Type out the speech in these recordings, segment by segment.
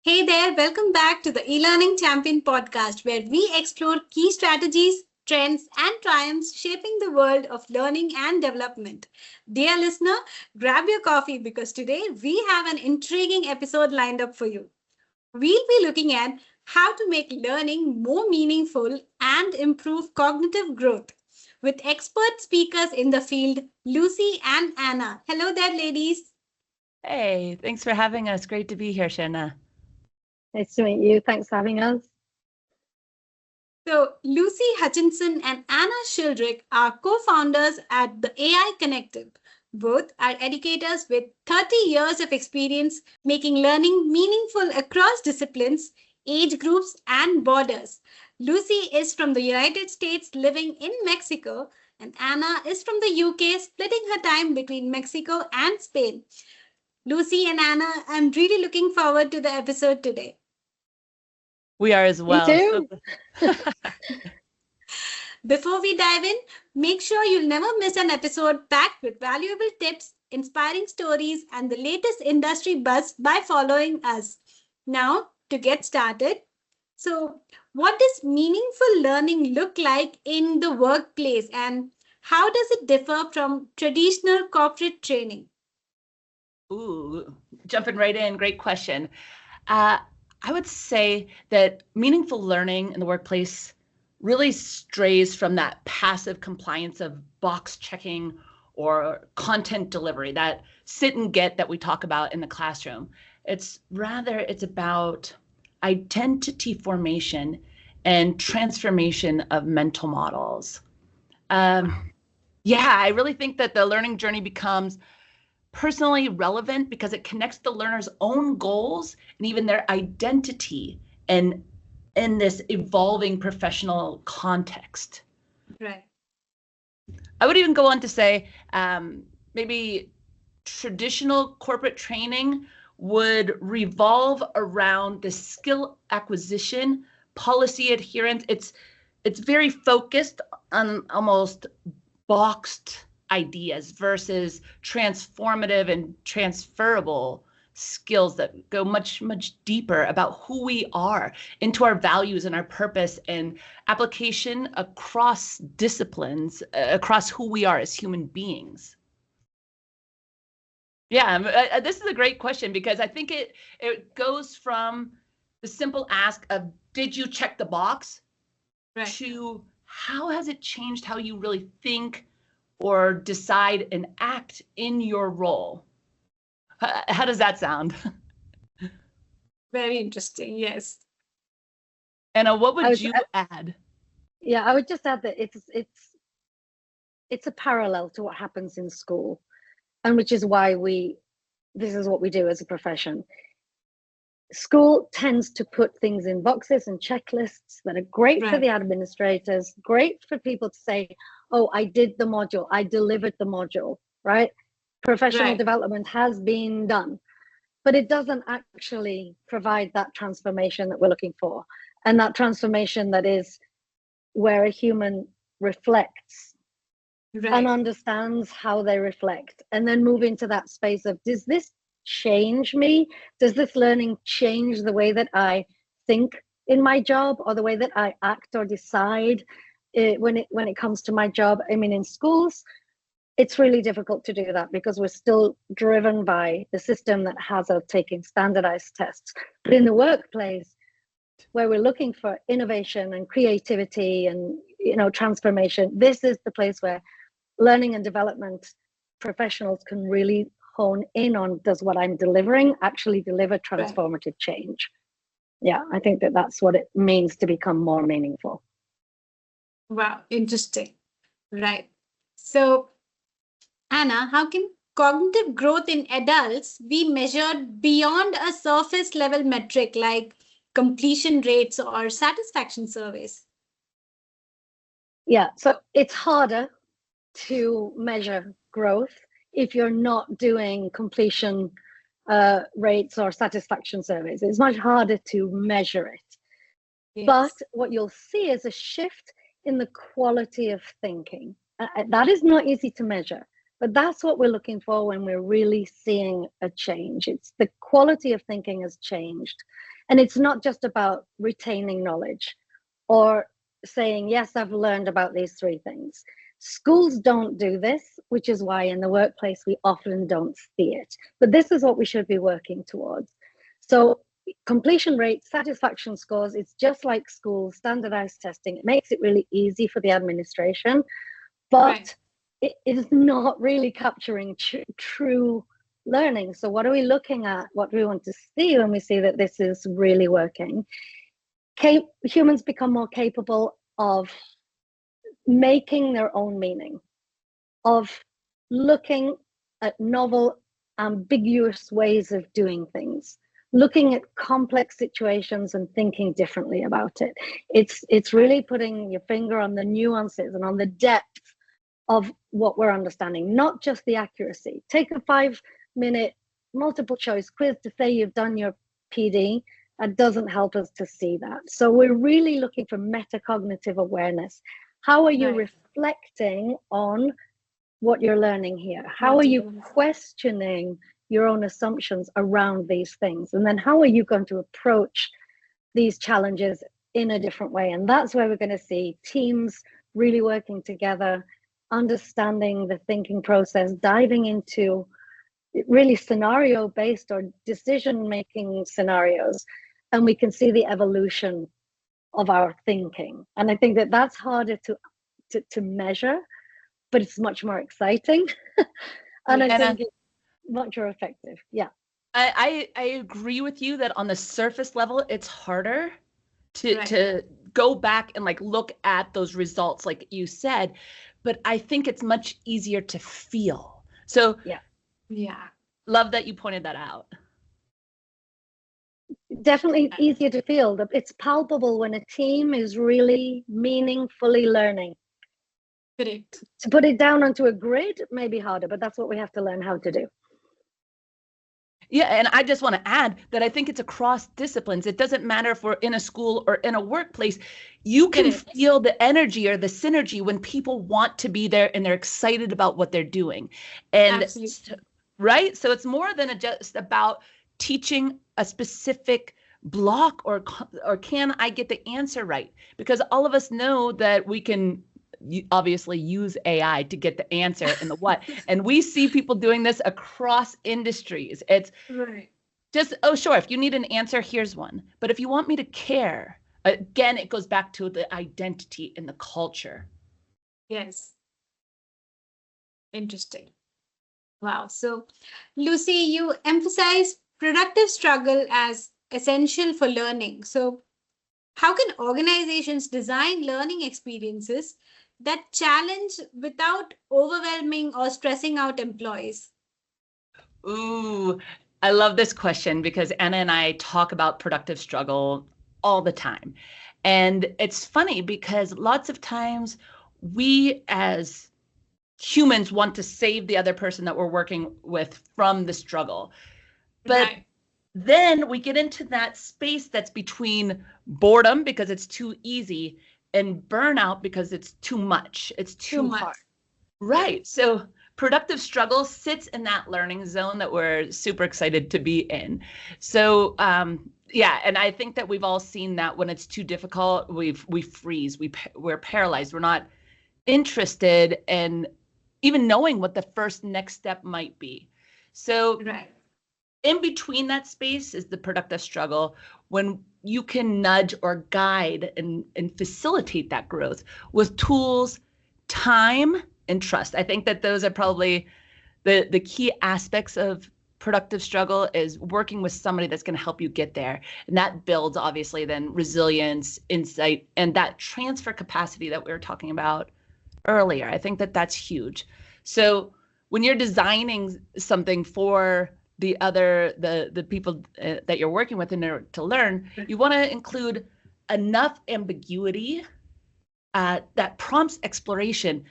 Hey there, welcome back to the eLearning Champion podcast, where we explore key strategies, trends, and triumphs shaping the world of learning and development. Dear listener, grab your coffee because today we have an intriguing episode lined up for you. We'll be looking at how to make learning more meaningful and improve cognitive growth with expert speakers in the field, Lucy and Anna. Hello there, ladies. Hey, thanks for having us. Great to be here, Sherna. Nice to meet you. Thanks for having us. So, Lucy Hutchinson and Anna Shildrick are co-founders at the AI Connective. Both are educators with 30 years of experience making learning meaningful across disciplines, age groups, and borders. Lucy is from the United States living in Mexico, and Anna is from the UK, splitting her time between Mexico and Spain. Lucy and Anna, I'm really looking forward to the episode today. We are as well. Me too. Before we dive in, make sure you'll never miss an episode packed with valuable tips, inspiring stories, and the latest industry buzz by following us. Now, to get started. So, what does meaningful learning look like in the workplace, and how does it differ from traditional corporate training? Ooh, jumping right in. Great question. I would say that meaningful learning in the workplace really strays from that passive compliance of box checking or content delivery, that sit and get that we talk about in the classroom. It's about identity formation and transformation of mental models. I really think that the learning journey becomes personally relevant because it connects the learner's own goals and even their identity and in this evolving professional context. Right. I would even go on to say maybe traditional corporate training would revolve around the skill acquisition, policy adherence. It's very focused on almost boxed ideas versus transformative and transferable skills that go much, much deeper about who we are, into our values and our purpose, and application across disciplines, across who we are as human beings. Yeah, this is a great question because I think it goes from the simple ask of, did you check the box? Right. To how has it changed how you really think or decide and act in your role? How does that sound? Very interesting, yes. Anna, what would you add? Yeah, I would just add that it's a parallel to what happens in school, and which is why this is what we do as a profession. School tends to put things in boxes and checklists that are great for the administrators, great for people to say, oh, I did the module, I delivered the module, right? Professional development has been done, but it doesn't actually provide that transformation that we're looking for. And that transformation that is where a human reflects and understands how they reflect, and then move into that space of, does this change me? Does this learning change the way that I think in my job, or the way that I act or decide when it comes to my job? I mean, in schools, it's really difficult to do that because we're still driven by the system that has us taking standardized tests. But in the workplace, where we're looking for innovation and creativity and transformation, this is the place where learning and development professionals can really hone in on, does what I'm delivering actually deliver transformative change? Yeah, I think that's what it means to become more meaningful. Wow, interesting. Right. So, Anna, how can cognitive growth in adults be measured beyond a surface level metric like completion rates or satisfaction surveys? Yeah, so it's harder to measure growth if you're not doing completion rates or satisfaction surveys. It's much harder to measure it. Yes. But what you'll see is a shift in the quality of thinking. That is not easy to measure, but that's what we're looking for when we're really seeing a change. It's the quality of thinking has changed. And it's not just about retaining knowledge or saying, yes, I've learned about these 3 things. Schools don't do this, which is why in the workplace we often don't see it. But this is what we should be working towards. So completion rates, satisfaction scores, it's just like school standardized testing. It makes it really easy for the administration, but it is not really capturing true learning. So what are we looking at? What do we want to see when we see that this is really working? Humans become more capable of making their own meaning, of looking at novel, ambiguous ways of doing things, looking at complex situations and thinking differently about it. It's really putting your finger on the nuances and on the depth of what we're understanding, not just the accuracy. Take a 5-minute multiple choice quiz to say you've done your PD. That doesn't help us to see that. So we're really looking for metacognitive awareness. How are you reflecting on what you're learning here? How are you questioning your own assumptions around these things? And then how are you going to approach these challenges in a different way? And that's where we're going to see teams really working together, understanding the thinking process, diving into really scenario-based or decision-making scenarios. And we can see the evolution of our thinking. And I think that that's harder to measure, but it's much more exciting. And I think it's much more effective. Yeah. I agree with you that on the surface level, it's harder to go back and like look at those results, like you said, but I think it's much easier to feel. So yeah, love that you pointed that out. Definitely easier to feel. It's palpable when a team is really meaningfully learning. correct. To put it down onto a grid may be harder, but that's what we have to learn how to do. Yeah, and I just want to add that I think it's across disciplines. It doesn't matter if we're in a school or in a workplace. You can feel the energy or the synergy when people want to be there and they're excited about what they're doing. And right? So it's more than just about teaching a specific block or can I get the answer right? Because all of us know that we can obviously use AI to get the answer in the what. And we see people doing this across industries. It's just, oh, sure, if you need an answer, here's one. But if you want me to care, again, it goes back to the identity and the culture. Yes. Interesting. Wow. So, Lucy, you emphasize productive struggle as essential for learning. So, how can organizations design learning experiences that challenge without overwhelming or stressing out employees? Ooh, I love this question because Anna and I talk about productive struggle all the time. And it's funny because lots of times we as humans want to save the other person that we're working with from the struggle. But then we get into that space that's between boredom because it's too easy and burnout because it's too much. It's too hard. Right. So productive struggle sits in that learning zone that we're super excited to be in. So yeah, and I think that we've all seen that when it's too difficult, we freeze, we're paralyzed. We're not interested in even knowing what the first next step might be. So in between that space is the productive struggle when you can nudge or guide and facilitate that growth with tools, time, and trust. I think that those are probably the key aspects of productive struggle is working with somebody that's going to help you get there. And that builds obviously then resilience, insight, and that transfer capacity that we were talking about earlier. I think that that's huge. So when you're designing something for the people that you're working with in order to learn, you want to include enough ambiguity that prompts exploration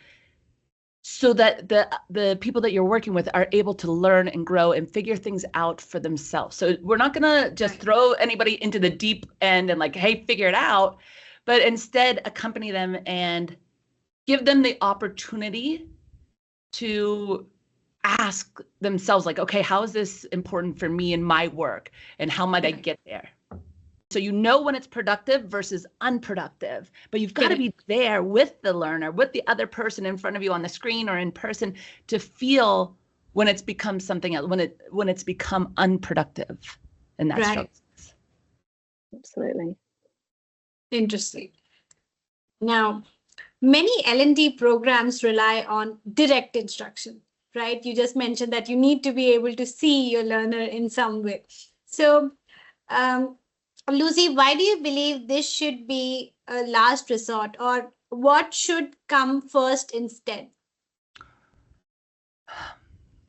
so that the people that you're working with are able to learn and grow and figure things out for themselves. So we're not going to just throw anybody into the deep end and like, hey, figure it out, but instead accompany them and give them the opportunity to ask themselves like, okay, how is this important for me in my work and how might I get there? So you know when it's productive versus unproductive, but you've got to be there with the learner, with the other person in front of you on the screen or in person to feel when it's become something else, when it's become unproductive. And that's Right. Absolutely. Interesting. Now, many L&D programs rely on direct instruction, right? You just mentioned that you need to be able to see your learner in some way. So, Lucy, why do you believe this should be a last resort, or what should come first instead?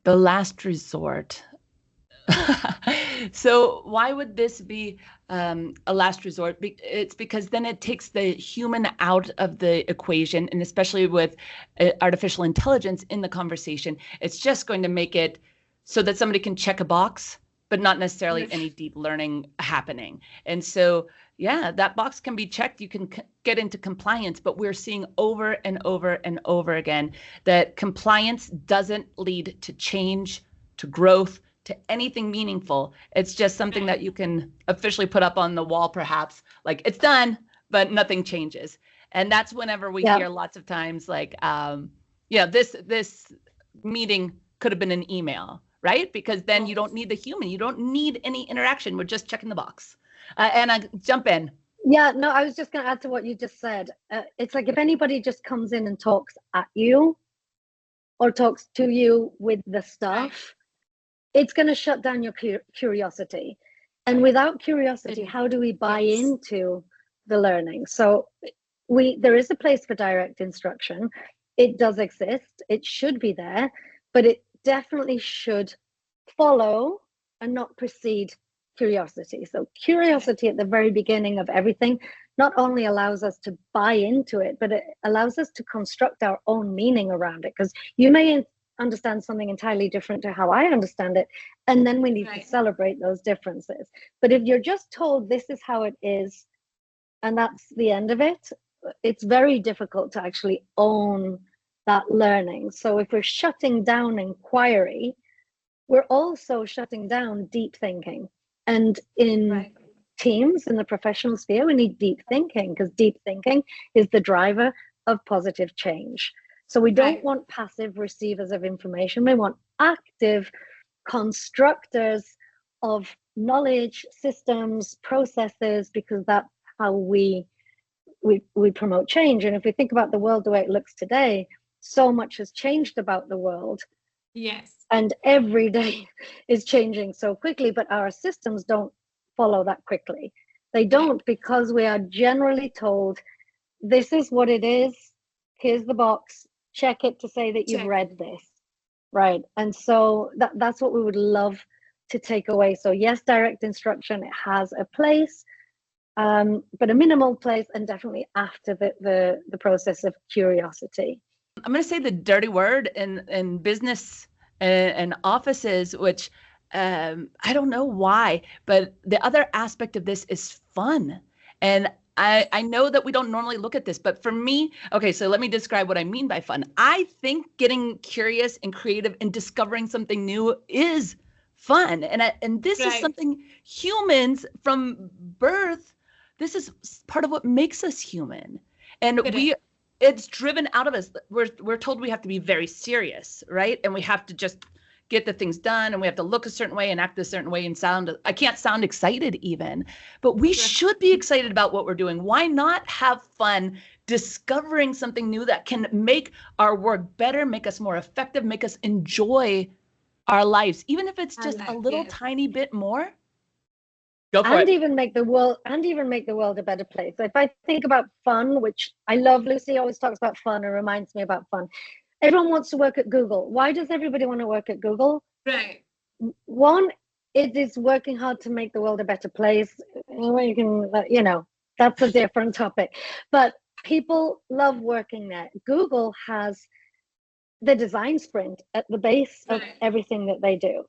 The last resort. So why would this be a last resort? It's because then it takes the human out of the equation, and especially with artificial intelligence in the conversation, it's just going to make it so that somebody can check a box, but not necessarily any deep learning happening. And so, yeah, that box can be checked. You can get into compliance, but we're seeing over and over and over again that compliance doesn't lead to change, to growth, to anything meaningful. It's just something that you can officially put up on the wall, perhaps, like it's done, but nothing changes. And that's whenever we hear lots of times like, this meeting could have been an email, right? Because then you don't need the human, you don't need any interaction. We're just checking the box. Anna, jump in. Yeah, no, I was just going to add to what you just said. It's like if anybody just comes in and talks at you or talks to you with the stuff, it's going to shut down your curiosity. And without curiosity, how do we buy into the learning? So there is a place for direct instruction. It does exist. It should be there, but it definitely should follow and not precede curiosity. So curiosity at the very beginning of everything not only allows us to buy into it, but it allows us to construct our own meaning around it, because you may understand something entirely different to how I understand it, and then we need to celebrate those differences. But if you're just told this is how it is and that's the end of it, it's very difficult to actually own that learning. So if we're shutting down inquiry, we're also shutting down deep thinking. And in teams, in the professional sphere, we need deep thinking, because deep thinking is the driver of positive change. So we don't want passive receivers of information. We want active constructors of knowledge, systems, processes, because that's how we promote change. And if we think about the world the way it looks today, so much has changed about the world. Yes. And every day is changing so quickly, but our systems don't follow that quickly. They don't, because we are generally told, this is what it is. Here's the box. Check it to say that you've read this. Right. And so that's what we would love to take away. So yes, direct instruction, it has a place, but a minimal place, and definitely after the process of curiosity. I'm going to say the dirty word in business and offices, which I don't know why, but the other aspect of this is fun. And I know that we don't normally look at this, but for me, okay, so let me describe what I mean by fun. I think getting curious and creative and discovering something new is fun. And this is something humans from birth, this is part of what makes us human. And it's driven out of us. We're told we have to be very serious, right? And we have to just get the things done, and we have to look a certain way and act a certain way and I can't sound excited even, but we should be excited about what we're doing. Why not have fun discovering something new that can make our work better, make us more effective, make us enjoy our lives, even if it's just a little tiny bit more? Go for it. Even make the world a better place. So if I think about fun, which I love, Lucy always talks about fun and reminds me about fun. Everyone wants to work at Google. Why does everybody want to work at Google? Right. One, it is working hard to make the world a better place. You can, that's a different topic. But people love working there. Google has the design sprint at the base of everything that they do.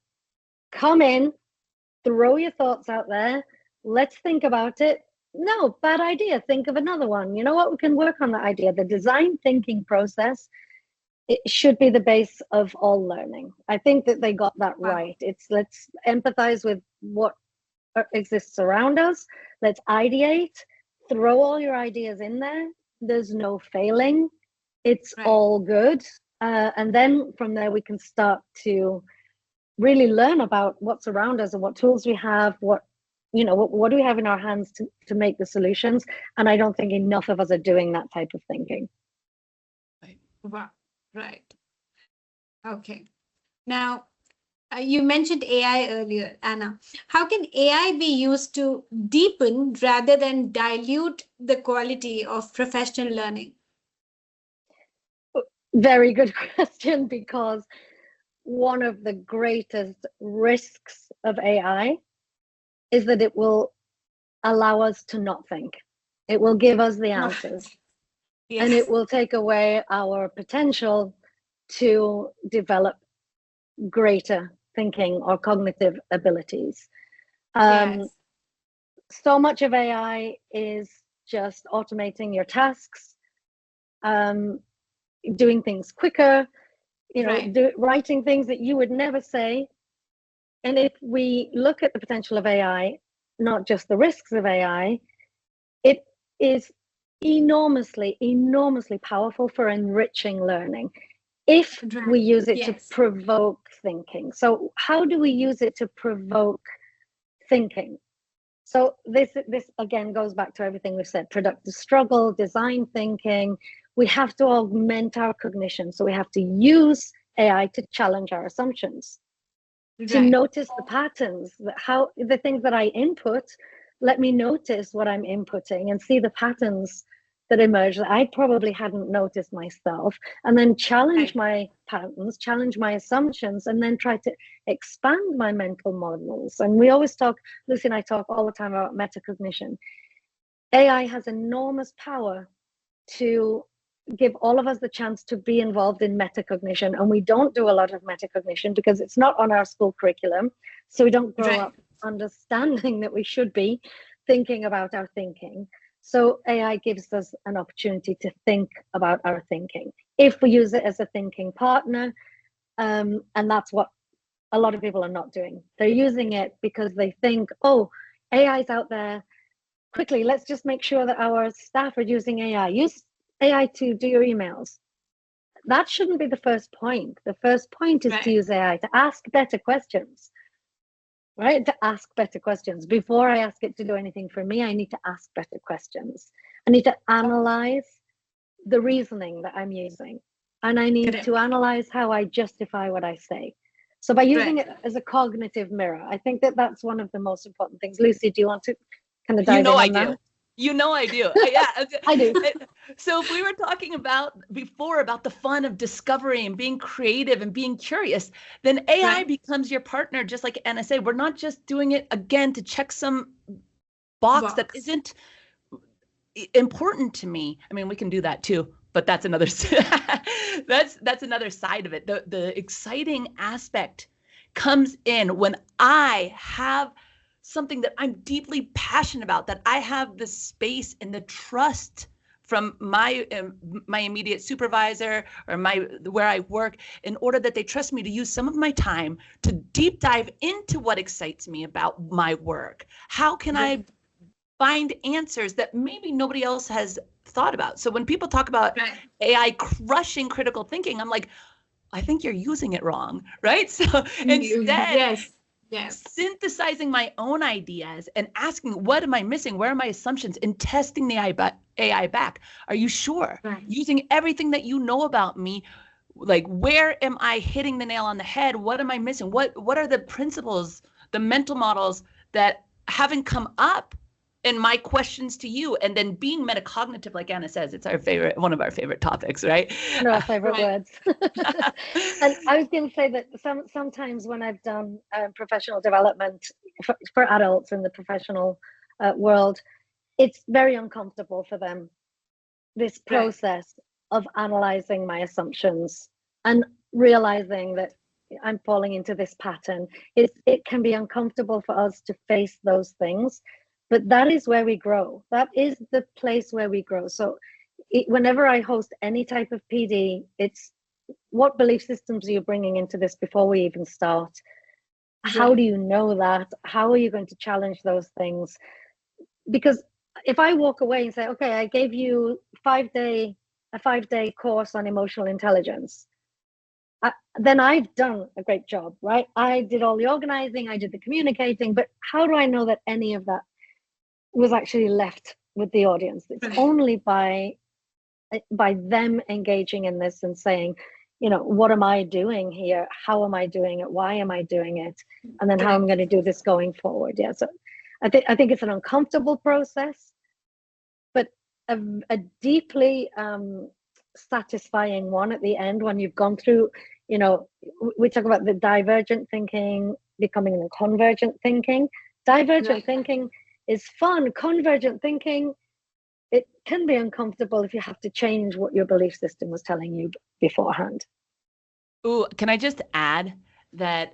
Come in, throw your thoughts out there. Let's think about it. No, bad idea. Think of another one. You know what? We can work on that idea. The design thinking process, it should be the base of all learning. I think that they got that right. It's let's empathize with what exists around us. Let's ideate, throw all your ideas in there. There's no failing. It's all good. And then from there, we can start to really learn about what's around us and what tools we have, what do we have in our hands to make the solutions. And I don't think enough of us are doing that type of thinking. Right. Wow. Right. Okay. Now, you mentioned AI earlier, Anna. How can AI be used to deepen rather than dilute the quality of professional learning? Very good question, because one of the greatest risks of AI is that it will allow us to not think. It will give us the answers. Yes. And it will take away our potential to develop greater thinking or cognitive abilities. Yes. So much of AI is just automating your tasks, doing things quicker, writing things that you would never say. And if we look at the potential of AI, not just the risks of AI, it is enormously, enormously powerful for enriching learning if we use it to provoke thinking. So how do we use it to provoke thinking? So this again goes back to everything we've said: productive struggle, design thinking. We have to augment our cognition. So we have to use AI to challenge our assumptions, to notice the patterns, how the things that I input, let me notice what I'm inputting and see the patterns that emerge that I probably hadn't noticed myself, and then challenge my patterns, challenge my assumptions, and then try to expand my mental models. And we always talk, Lucy and I talk all the time about metacognition. AI has enormous power to give all of us the chance to be involved in metacognition, and we don't do a lot of metacognition because it's not on our school curriculum, so we don't grow up understanding that we should be thinking about our thinking. So AI gives us an opportunity to think about our thinking if we use it as a thinking partner, and that's what a lot of people are not doing. They're using it because they think, oh, AI's out there, quickly, let's just make sure that our staff are using AI. Use AI to do your emails. That shouldn't be the first point. The first point is to use AI to ask better questions, right? To ask better questions. Before I ask it to do anything for me, I need to ask better questions. I need to analyze the reasoning that I'm using. And I need to analyze how I justify what I say. So by using it as a cognitive mirror, I think that that's one of the most important things. Lucy, do you want to kind of dive in on that? You know I do. Yeah, I do. So if we were talking before about the fun of discovery and being creative and being curious, then AI becomes your partner, just like Anna said. We're not just doing it again to check some box that isn't important to me. I mean, we can do that too, but that's another that's another side of it. The exciting aspect comes in when I have something that I'm deeply passionate about, that I have the space and the trust from my immediate supervisor or where I work, in order that they trust me to use some of my time to deep dive into what excites me about my work. How can I find answers that maybe nobody else has thought about? So when people talk about AI crushing critical thinking, I'm like, I think you're using it wrong, right? So instead, synthesizing my own ideas and asking, what am I missing? Where are my assumptions? And testing the AI back. Are you sure? Using everything that you know about me, like, where am I hitting the nail on the head? What am I missing? What are the principles, the mental models that haven't come up in my questions to you? And then being metacognitive, like Anna says, it's one of our favorite topics, right? One of our favorite words. And I was going to say that sometimes when I've done professional development for adults in the professional world, it's very uncomfortable for them, this process of analyzing my assumptions and realizing that I'm falling into this pattern. It can be uncomfortable for us to face those things, but that is where we grow. That is the place where we grow. So whenever I host any type of PD, it's what belief systems are you bringing into this before we even start? How do you know that? How are you going to challenge those things? Because if I walk away and say, okay, I gave you a 5-day course on emotional intelligence, then I've done a great job, right? I did all the organizing, I did the communicating, but how do I know that any of that was actually left with the audience? It's only by them engaging in this and saying, you know, what am I doing here? How am I doing it? Why am I doing it? And then how I'm going to do this going forward. Yeah. So I think it's an uncomfortable process, but a deeply satisfying one at the end when you've gone through, you know, we talk about the divergent thinking becoming the convergent thinking. Divergent thinking is fun. Convergent thinking, it can be uncomfortable if you have to change what your belief system was telling you beforehand. Ooh, can I just add that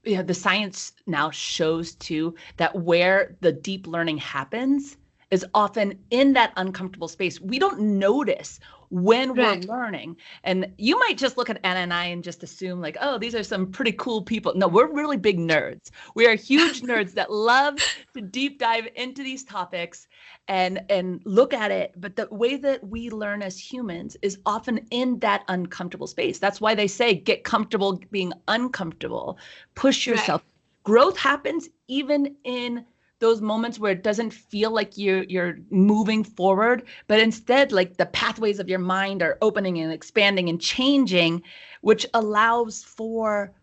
you know, the science now shows too that where the deep learning happens is often in that uncomfortable space. We don't notice when we're learning. And you might just look at Anna and I and just assume like, oh, these are some pretty cool people. No, we're really big nerds. We are huge nerds that love to deep dive into these topics and look at it. But the way that we learn as humans is often in that uncomfortable space. That's why they say, get comfortable being uncomfortable, push yourself. Growth happens even in those moments where it doesn't feel like you're moving forward, but instead like the pathways of your mind are opening and expanding and changing, which allows for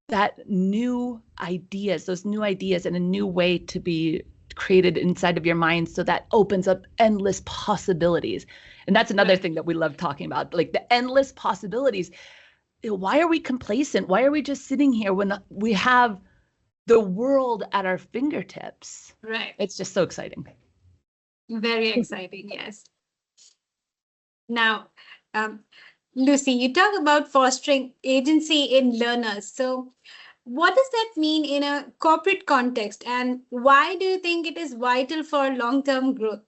that new ideas, those new ideas and a new way to be created inside of your mind. So that opens up endless possibilities. And that's another thing that we love talking about, like the endless possibilities. Why are we complacent? Why are we just sitting here when we have the world at our fingertips? It's just so exciting. Very exciting, yes. Now, Lucy, you talk about fostering agency in learners. So what does that mean in a corporate context, and why do you think it is vital for long-term growth?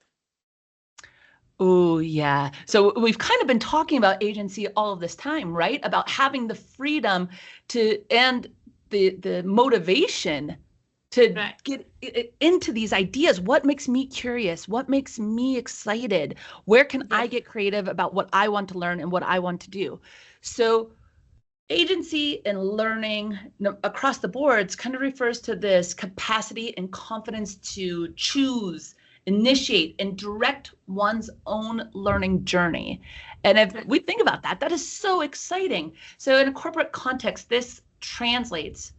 Oh, yeah. So we've kind of been talking about agency all of this time, right? About having the freedom to, and the motivation to get into these ideas. What makes me curious? What makes me excited? Where can I get creative about what I want to learn and what I want to do? So agency and learning across the boards kind of refers to this capacity and confidence to choose, initiate, and direct one's own learning journey. And if we think about that, that is so exciting. So in a corporate context, this translates.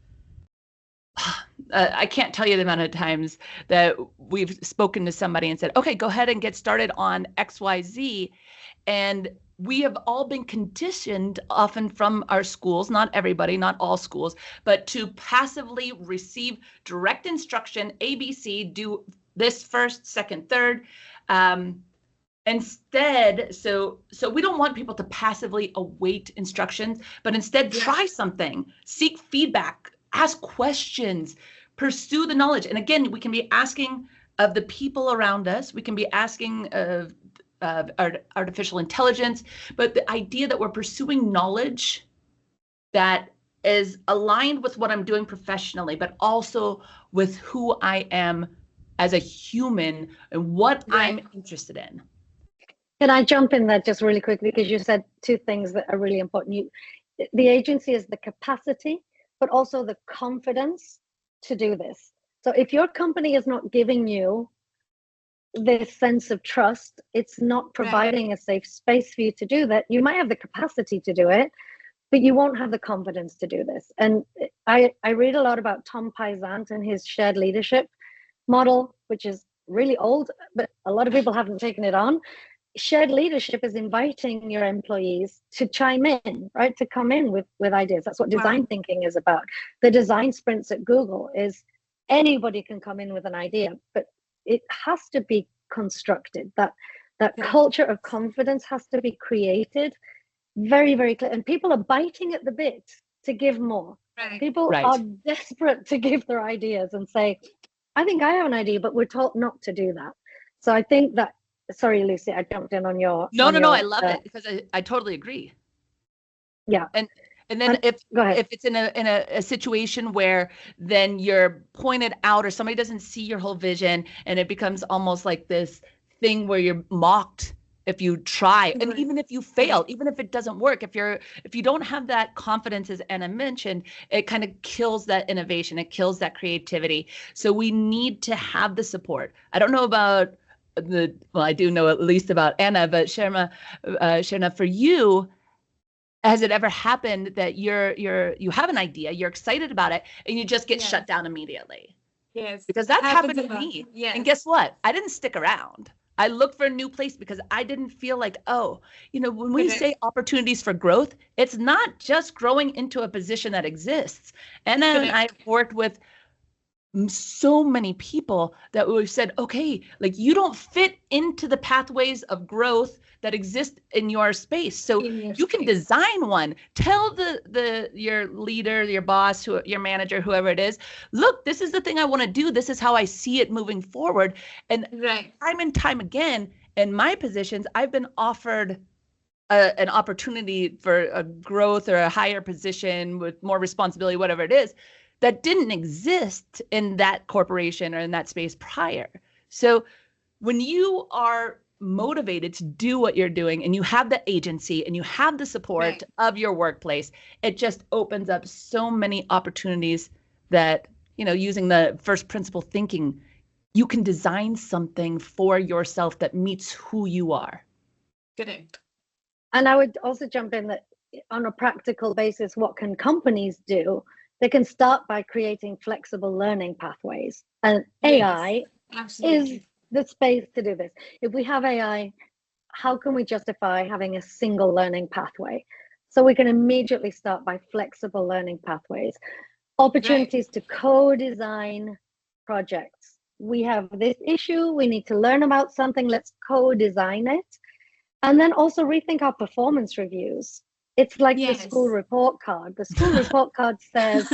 I can't tell you the amount of times that we've spoken to somebody and said, okay, go ahead and get started on XYZ. And we have all been conditioned often from our schools, not everybody, not all schools, but to passively receive direct instruction, ABC, do this first, second, third. Instead, so we don't want people to passively await instructions, but instead try something, seek feedback, ask questions, pursue the knowledge. And again, we can be asking of the people around us. We can be asking of artificial intelligence, but the idea that we're pursuing knowledge that is aligned with what I'm doing professionally, but also with who I am as a human and what I'm interested in. Can I jump in there just really quickly? Because you said two things that are really important. The agency is the capacity, but also the confidence to do this. So if your company is not giving you this sense of trust, it's not providing a safe space for you to do that. You might have the capacity to do it, but you won't have the confidence to do this. And I read a lot about Tom Pizant and his shared leadership model, which is really old, but a lot of people haven't taken it on. Shared leadership is inviting your employees to chime in, right? To come in with ideas. That's what design thinking is about. The design sprints at Google is anybody can come in with an idea, but it has to be constructed. That culture of confidence has to be created very, very clear. And people are biting at the bit to give more. People are desperate to give their ideas and say, I think I have an idea, but we're told not to do that. So I think that, sorry, Lucy, I jumped in on your. No, I love it because I totally agree. Yeah. And then go ahead. if it's in a situation where then you're pointed out or somebody doesn't see your whole vision, and it becomes almost like this thing where you're mocked if you try, and even if you fail, even if it doesn't work, if you don't have that confidence, as Anna mentioned, it kind of kills that innovation, it kills that creativity. So we need to have the support. I don't know about well, I do know at least about Anna, but Sherna, for you, has it ever happened that you have an idea, you're excited about it, and you just get shut down immediately? Yes. Because that's happened to me. Yes. And guess what? I didn't stick around. I looked for a new place because I didn't feel like, when we say opportunities for growth, it's not just growing into a position that exists. And then I've worked with so many people that we've said, okay, like you don't fit into the pathways of growth that exist in your space. So you can design one. Tell your leader, your boss, your manager, whoever it is, look, this is the thing I want to do. This is how I see it moving forward. And time and time again, in my positions, I've been offered an opportunity for a growth or a higher position with more responsibility, whatever it is, that didn't exist in that corporation or in that space prior. So when you are motivated to do what you're doing and you have the agency and you have the support of your workplace, it just opens up so many opportunities that, using the first principle thinking, you can design something for yourself that meets who you are. Correct. And I would also jump in that on a practical basis, what can companies do? They can start by creating flexible learning pathways. And AI is the space to do this. If we have AI, how can we justify having a single learning pathway? So we can immediately start by flexible learning pathways. Opportunities to co-design projects. We have this issue, we need to learn about something, let's co-design it. And then also rethink our performance reviews. It's like the school report card. The school report card says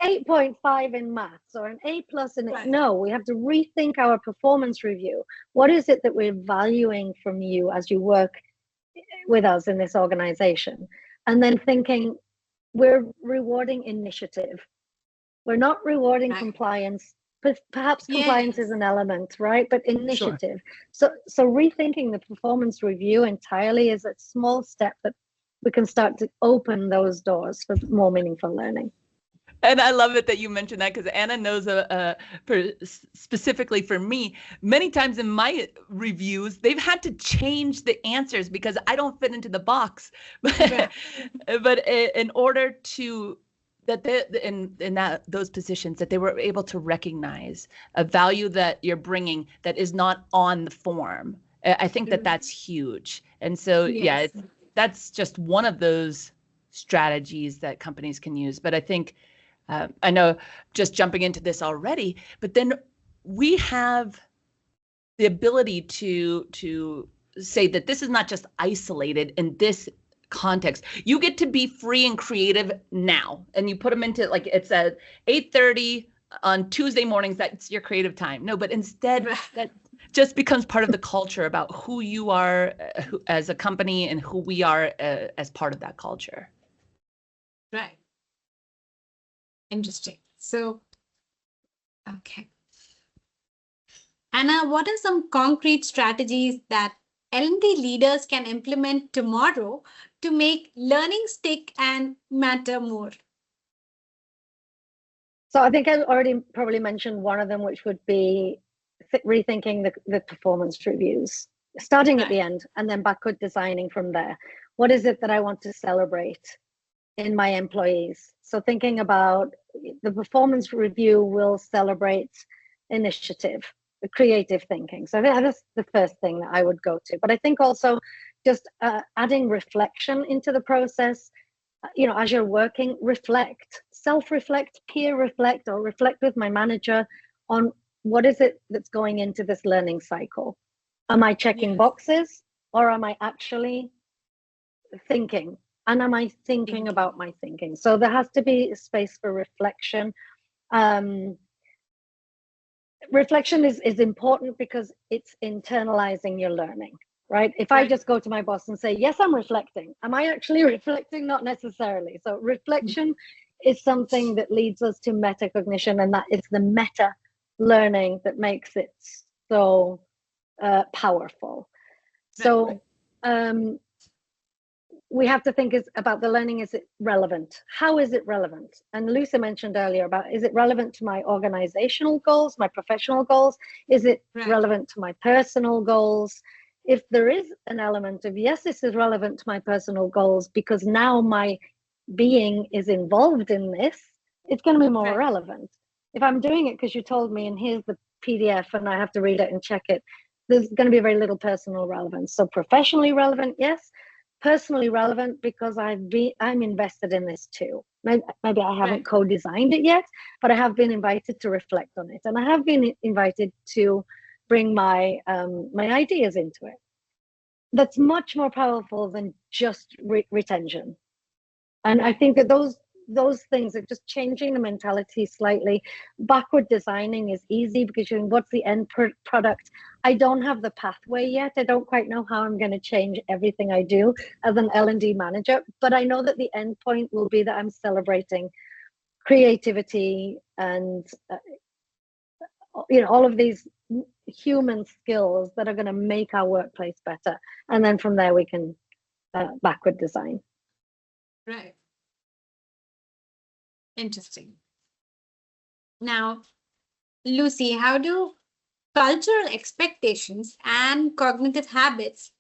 8.5 in maths or an A+ in it. No, we have to rethink our performance review. What is it that we're valuing from you as you work with us in this organization? And then thinking we're rewarding initiative. We're not rewarding compliance. Perhaps compliance is an element, right? But initiative. So rethinking the performance review entirely is a small step that we can start to open those doors for more meaningful learning. And I love it that you mentioned that, because Anna knows specifically for me, many times in my reviews, they've had to change the answers because I don't fit into the box. But in order to that those positions, that they were able to recognize a value that you're bringing that is not on the form. I think that's huge. And so, that's just one of those strategies that companies can use. But I think, I know just jumping into this already, but then we have the ability to say that this is not just isolated in this context. You get to be free and creative now, and you put them into, like, it's at 8:30 on Tuesday mornings, that's your creative time. No, but instead that just becomes part of the culture about who you are as a company and who we are as part of that culture. Right. Interesting. So, okay. Anna, what are some concrete strategies that L&D leaders can implement tomorrow to make learning stick and matter more? So I think I already probably mentioned one of them, which would be rethinking the performance reviews, starting at the end and then backward designing from there. What is it that I want to celebrate in my employees? So thinking about the performance review will celebrate initiative, the creative thinking. So that's the first thing that I would go to. But I think also just adding reflection into the process. As you're working, reflect, self-reflect, peer reflect, or reflect with my manager on what is it that's going into this learning cycle. Am I checking boxes, or am I actually thinking? And am I thinking about my thinking? So there has to be a space for reflection. Reflection is important because it's internalizing your learning. right? If I just go to my boss and say, yes, I'm reflecting, am I actually reflecting? Not necessarily. So reflection is something that leads us to metacognition, and that is the meta learning that makes it so powerful. So we have to think about the learning. Is it relevant? How is it relevant? And Lucy mentioned earlier about, is it relevant to my organizational goals, my professional goals? Is it relevant to my personal goals? If there is an element of, yes, this is relevant to my personal goals because now my being is involved in this, it's going to be more relevant. If I'm doing it because you told me and here's the PDF and I have to read it and check it, there's going to be very little personal relevance. So professionally relevant, yes. Personally relevant because I'm invested in this too. Maybe I haven't co-designed it yet, but I have been invited to reflect on it, and I have been invited to bring my my ideas into it. That's much more powerful than just retention. And I think that those things are just changing the mentality slightly. Backward designing is easy because you're, what's the end product? I don't have the pathway yet. I don't quite know how I'm going to change everything I do as an L&D manager, but I know that the end point will be that I'm celebrating creativity and all of these human skills that are going to make our workplace better. And then from there we can backward design. Right. Interesting. Now, Lucy, how do cultural expectations and cognitive habits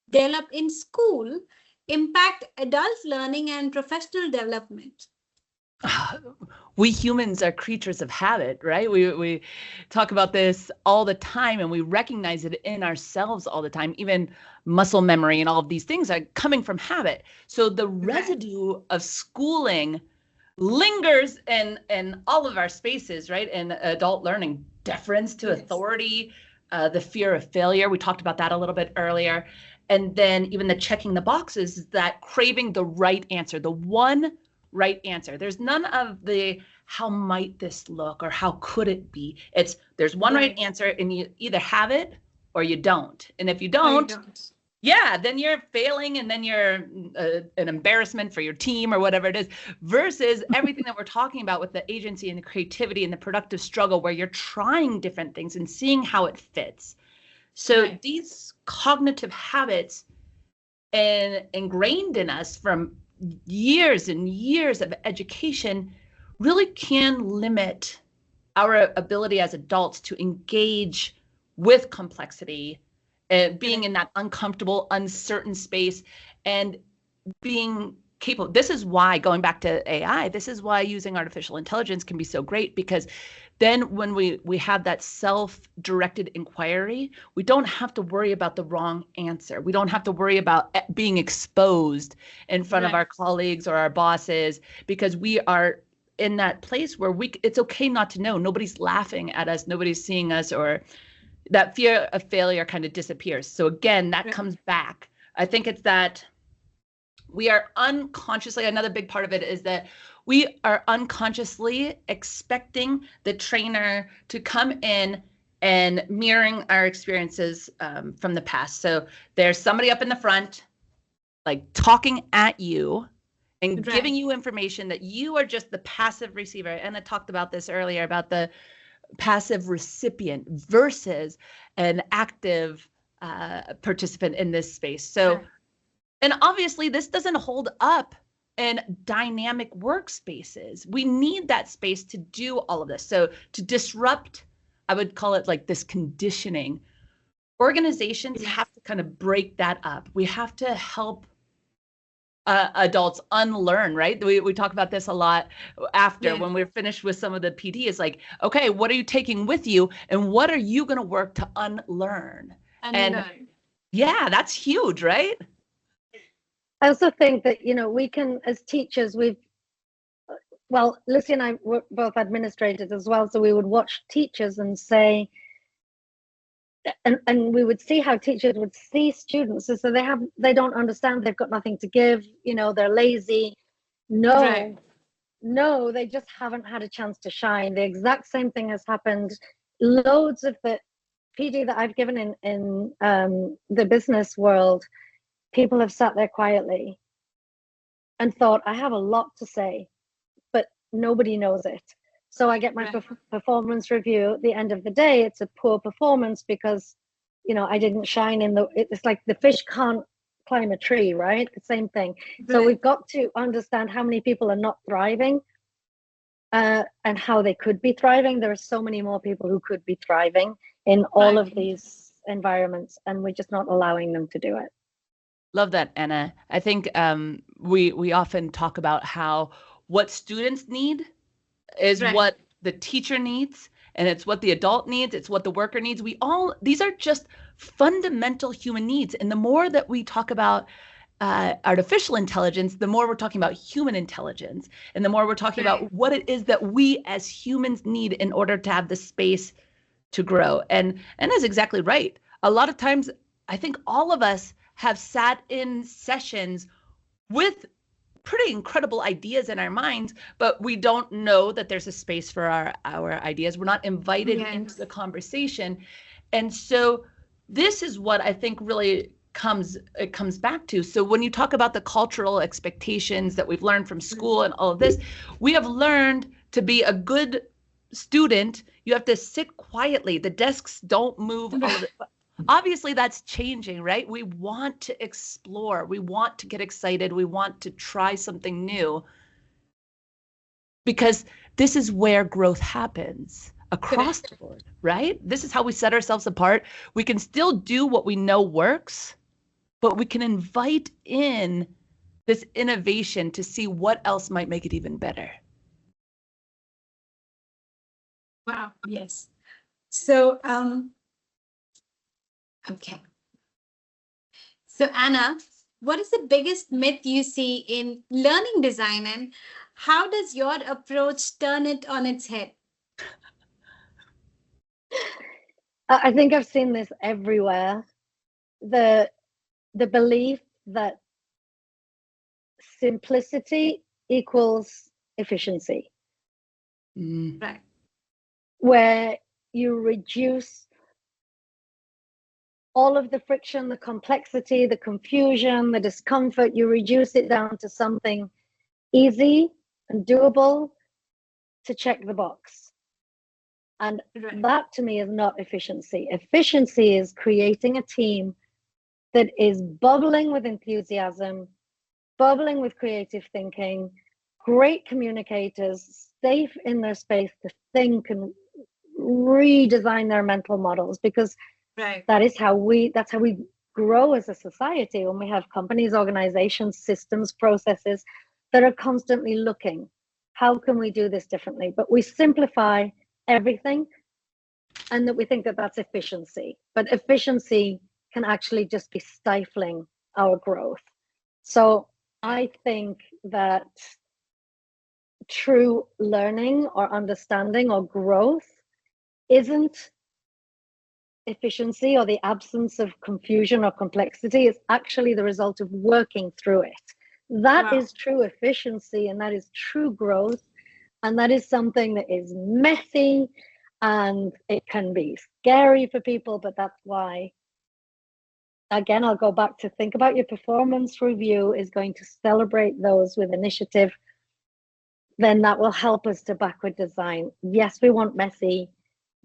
developed in school impact adult learning and professional development? We humans are creatures of habit, right? We talk about this all the time, and we recognize it in ourselves all the time. Even muscle memory and all of these things are coming from habit. So the residue of schooling lingers in all of our spaces, right? In adult learning, deference to authority, the fear of failure. We talked about that a little bit earlier. And then even the checking the boxes, that craving the right answer, the one right answer. There's none of the how might this look or how could it be. It's there's one right answer, and you either have it or you don't. And if you don't, yeah, then you're failing, and then you're an embarrassment for your team or whatever it is, versus everything that we're talking about with the agency and the creativity and the productive struggle, where you're trying different things and seeing how it fits. So these cognitive habits ingrained in us from years and years of education really can limit our ability as adults to engage with complexity, being in that uncomfortable, uncertain space, and being capable. This is why, going back to AI, this is why using artificial intelligence can be so great, because then when we have that self-directed inquiry, we don't have to worry about the wrong answer. We don't have to worry about being exposed in front of our colleagues or our bosses, because we are in that place where it's okay not to know. Nobody's laughing at us. Nobody's seeing us, or that fear of failure kind of disappears. So again, that comes back. I think it's that we are unconsciously, another big part of it is that we are unconsciously expecting the trainer to come in and mirroring our experiences from the past. So there's somebody up in the front, like talking at you and giving you information that you are just the passive receiver. And I talked about this earlier about the passive recipient versus an active participant in this space. So, and obviously this doesn't hold up in dynamic workspaces. We need that space to do all of this. So to disrupt, I would call it like this conditioning. Organizations have to kind of break that up. We have to help adults unlearn, right? We talk about this a lot after when we're finished with some of the PD. Is like, okay, what are you taking with you, and what are you going to work to unlearn? And yeah, that's huge, right? I also think that, we can, as teachers, well, Lucy and I were both administrators as well, so we would watch teachers and say, and we would see how teachers would see students, so they don't understand, they've got nothing to give, they're lazy. No, they just haven't had a chance to shine. The exact same thing has happened. Loads of the PD that I've given in the business world, people have sat there quietly and thought, I have a lot to say, but nobody knows it. So I get my performance review at the end of the day. It's a poor performance because, you know, I didn't shine in the, it's like the fish can't climb a tree, right? The same thing. So we've got to understand how many people are not thriving and how they could be thriving. There are so many more people who could be thriving in all of these environments, and we're just not allowing them to do it. Love that, Anna. I think we often talk about how what students need is what the teacher needs, and it's what the adult needs, it's what the worker needs. These are just fundamental human needs. And the more that we talk about artificial intelligence, the more we're talking about human intelligence, and the more we're talking about what it is that we as humans need in order to have the space to grow. And Anna's exactly right. A lot of times, I think all of us have sat in sessions with pretty incredible ideas in our minds, but we don't know that there's a space for our ideas. We're not invited into the conversation. And so this is what I think really comes back to. So when you talk about the cultural expectations that we've learned from school and all of this, we have learned to be a good student. You have to sit quietly. The desks don't move. All of it. Obviously, that's changing, right? We want to explore. We want to get excited. We want to try something new, because this is where growth happens across the board, right? This is how we set ourselves apart. We can still do what we know works, but we can invite in this innovation to see what else might make it even better. Wow. Yes. So, okay. So Anna, what is the biggest myth you see in learning design, and how does your approach turn it on its head? I think I've seen this everywhere. The belief that simplicity equals efficiency. Right. Where you reduce all of the friction, the complexity, the confusion, the discomfort, you reduce it down to something easy and doable to check the box. And that to me is not efficiency. Efficiency is creating a team that is bubbling with enthusiasm, bubbling with creative thinking, great communicators, safe in their space to think and redesign their mental models, because that's how we grow as a society, when we have companies, organizations, systems, processes that are constantly looking, how can we do this differently? But we simplify everything, and that we think that that's efficiency, but efficiency can actually just be stifling our growth. So I think that true learning or understanding or growth isn't efficiency or the absence of confusion or complexity. It's actually the result of working through it. That is true efficiency, and that is true growth, and that is something that is messy and it can be scary for people. But that's why, again, I'll go back to think about your performance review is going to celebrate those with initiative. Then that will help us to backward design. Yes, we want messy.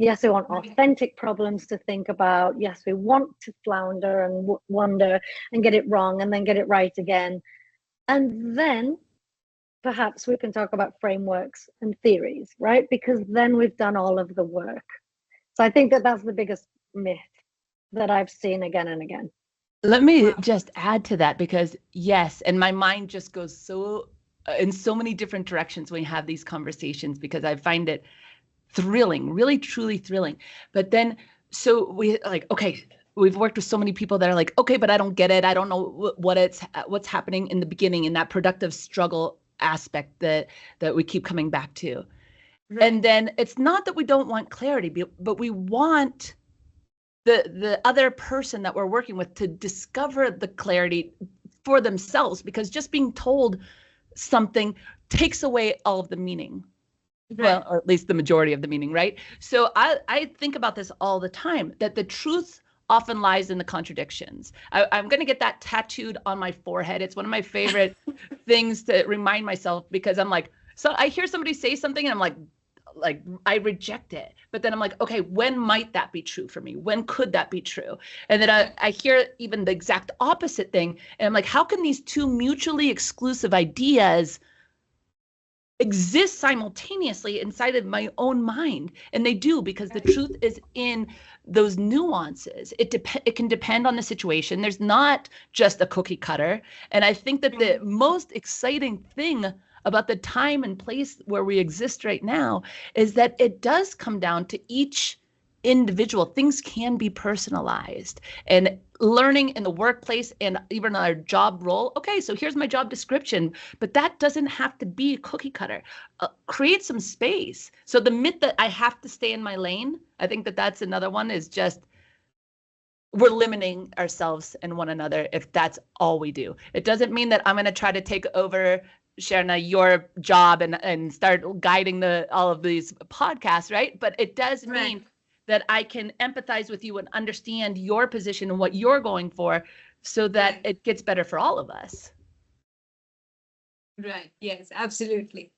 Yes, we want authentic problems to think about. Yes, we want to flounder and wonder and get it wrong and then get it right again. And then perhaps we can talk about frameworks and theories, right? Because then we've done all of the work. So I think that that's the biggest myth that I've seen again and again. Let me just add to that, because yes, and my mind just goes so in so many different directions when we have these conversations, because I find it thrilling, really, truly thrilling. But then, so we like, okay, we've worked with so many people that are like, okay, but I don't get it. I don't know what's happening in the beginning, in that productive struggle aspect that we keep coming back to. Right. And then it's not that we don't want clarity, but we want the other person that we're working with to discover the clarity for themselves, because just being told something takes away all of the meaning. Well, or at least the majority of the meaning, right? So I think about this all the time, that the truth often lies in the contradictions. I'm going to get that tattooed on my forehead. It's one of my favorite things to remind myself, because I'm like, so I hear somebody say something and I'm like I reject it. But then I'm like, okay, when might that be true for me? When could that be true? And then I hear even the exact opposite thing. And I'm like, how can these two mutually exclusive ideas exist simultaneously inside of my own mind? And they do, because the truth is in those nuances. It can depend on the situation. There's not just a cookie cutter. And I think that the most exciting thing about the time and place where we exist right now is that it does come down to each individual. Things can be personalized, and learning in the workplace and even our job role. Okay, so here's my job description, but that doesn't have to be a cookie cutter. Create some space. So the myth that I have to stay in my lane, I think that that's another one, is just we're limiting ourselves and one another if that's all we do. It doesn't mean that I'm going to try to take over, Sherna, your job and start guiding all of these podcasts, right? But it does mean that I can empathize with you and understand your position and what you're going for, so that it gets better for all of us. Right. Yes, absolutely.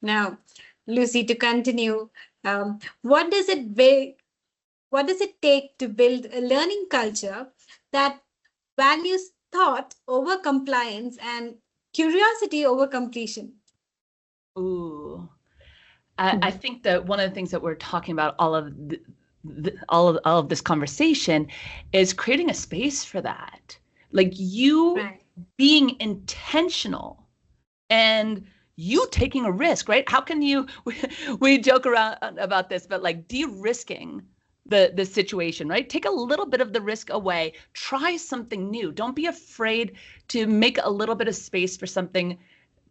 Now, Lucy, to continue, what does it take to build a learning culture that values thought over compliance and curiosity over completion? Ooh, I think that one of the things that we're talking about all of this conversation is creating a space for that. Like you being intentional and you taking a risk, right? How can we joke around about this, but like de-risking the situation, right? Take a little bit of the risk away, try something new. Don't be afraid to make a little bit of space for something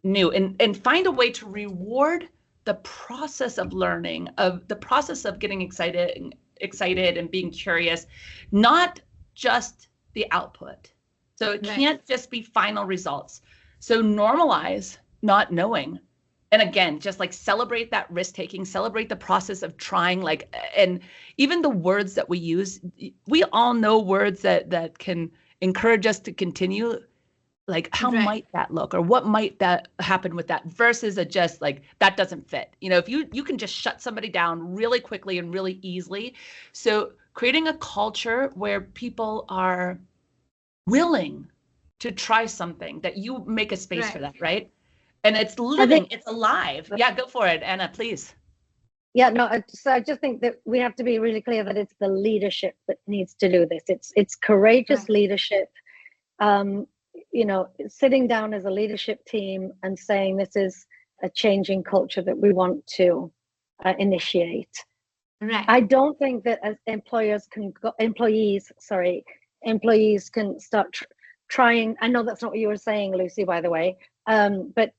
new, and find a way to reward the process of learning, of the process of getting excited and being curious, not just the output. So it can't just be final results. So normalize not knowing. And again, just like celebrate that risk taking, celebrate the process of trying, and even the words that we use, we all know words that can encourage us to continue. Like, how might that look, or what might that happen with that, versus a just like, that doesn't fit. If you can just shut somebody down really quickly and really easily. So creating a culture where people are willing to try something, that you make a space for that, right? And it's living, it's alive. Yeah, go for it, Anna, please. Yeah, no, I just think that we have to be really clear that it's the leadership that needs to do this. It's courageous leadership. Sitting down as a leadership team and saying this is a changing culture that we want to initiate. Right. I don't think that as employees can start trying. I know that's not what you were saying, Lucy, by the way. But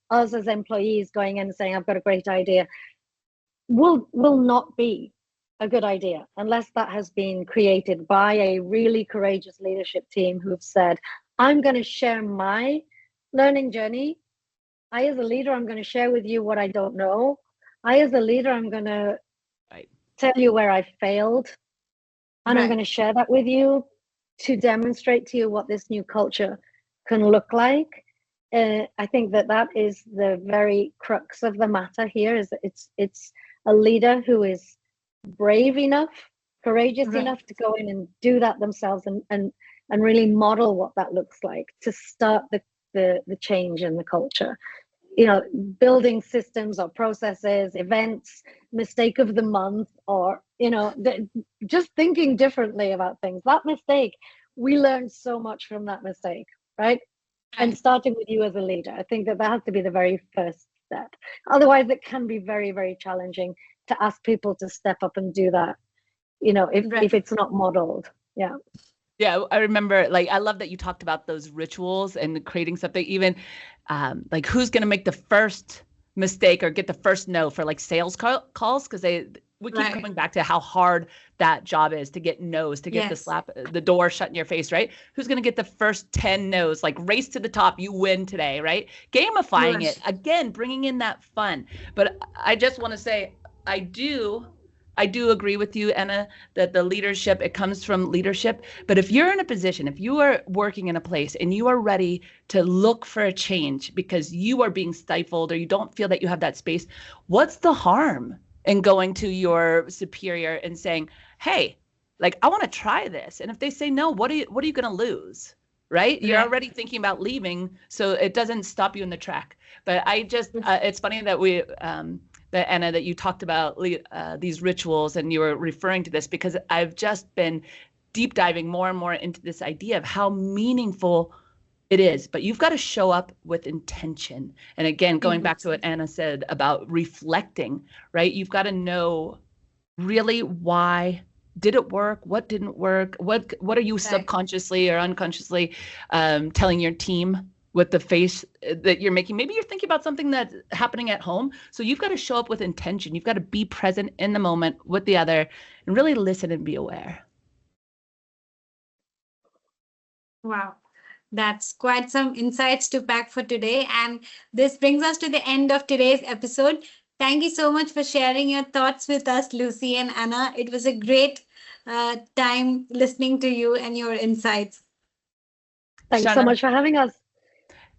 us as employees going in and saying, I've got a great idea, will not be a good idea unless that has been created by a really courageous leadership team who've said, I'm going to share my learning journey. I, as a leader, I'm going to share with you what I don't know. I, as a leader, I'm going to tell you where I failed. And I'm going to share that with you to demonstrate to you what this new culture can look like. I think that is the very crux of the matter here, is that it's a leader who is brave enough, courageous enough to go in and do that themselves and really model what that looks like to start the change in the culture. Building systems or processes, events, mistake of the month, or just thinking differently about things. That mistake, we learned so much from that mistake, right? And starting with you as a leader, I think that has to be the very first step. Otherwise, it can be very, very challenging to ask people to step up and do that, if it's not modeled. Yeah. Yeah, I remember, I love that you talked about those rituals and creating something, even who's going to make the first mistake or get the first no for sales calls, because we keep Right. coming back to how hard that job is to get no's, to get the Yes. slap, the door shut in your face, right? Who's going to get the first 10 no's, like race to the top, you win today, right? Gamifying it, again, bringing in that fun. But I just want to say, I do agree with you, Anna, that the leadership, it comes from leadership. But if you're in a position, if you are working in a place and you are ready to look for a change because you are being stifled or you don't feel that you have that space, what's the harm in going to your superior and saying, hey, like, I want to try this? And if they say no, what are you going to lose? Right? You're already thinking about leaving, so it doesn't stop you in the track. But I just, it's funny that that Anna, that you talked about these rituals and you were referring to this, because I've just been deep diving more and more into this idea of how meaningful it is. But you've got to show up with intention. And again, going back to what Anna said about reflecting, right? You've got to know really why. Did it work? What didn't work? What are you subconsciously or unconsciously telling your team with the face that you're making? Maybe you're thinking about something that's happening at home. So you've got to show up with intention. You've got to be present in the moment with the other and really listen and be aware. Wow. That's quite some insights to pack for today. And this brings us to the end of today's episode. Thank you so much for sharing your thoughts with us, Lucy and Anna. It was a great time listening to you and your insights. Thanks so much for having us.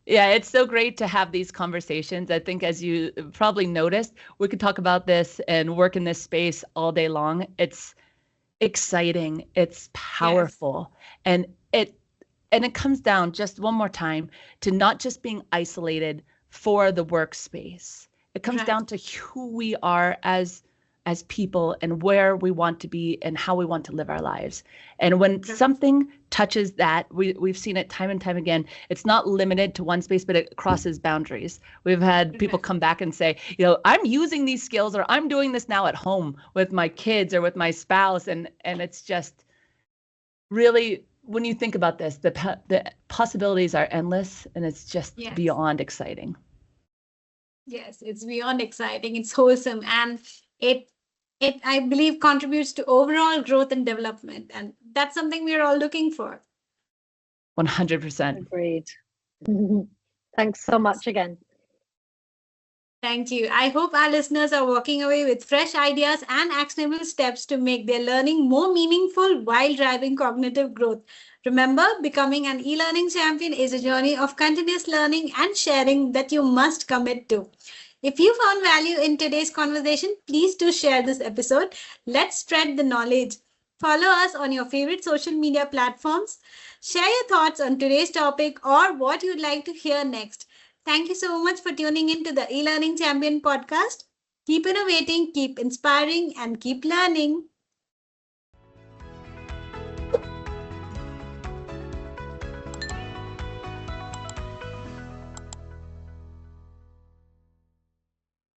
Yeah, it's so great to have these conversations. I think, as you probably noticed, we could talk about this and work in this space all day long. It's exciting. It's powerful. Yes. And it comes down, just one more time, to not just being isolated for the workspace. It comes down to who we are as people and where we want to be and how we want to live our lives. And when something touches that, we've seen it time and time again, it's not limited to one space, but it crosses boundaries. We've had people come back and say, I'm using these skills, or I'm doing this now at home with my kids or with my spouse. And it's just really, when you think about this, the possibilities are endless, and it's just beyond exciting. Yes, it's beyond exciting. It's wholesome, and it I believe contributes to overall growth and development, and that's something we're all looking for. 100%. Agreed. Thanks so much again. Thank you. I hope our listeners are walking away with fresh ideas and actionable steps to make their learning more meaningful while driving cognitive growth. Remember, becoming an e-learning champion is a journey of continuous learning and sharing that you must commit to. If you found value in today's conversation, please do share this episode. Let's spread the knowledge. Follow us on your favorite social media platforms. Share your thoughts on today's topic or what you'd like to hear next. Thank you so much for tuning in to the eLearning Champion podcast. Keep innovating, keep inspiring, and keep learning.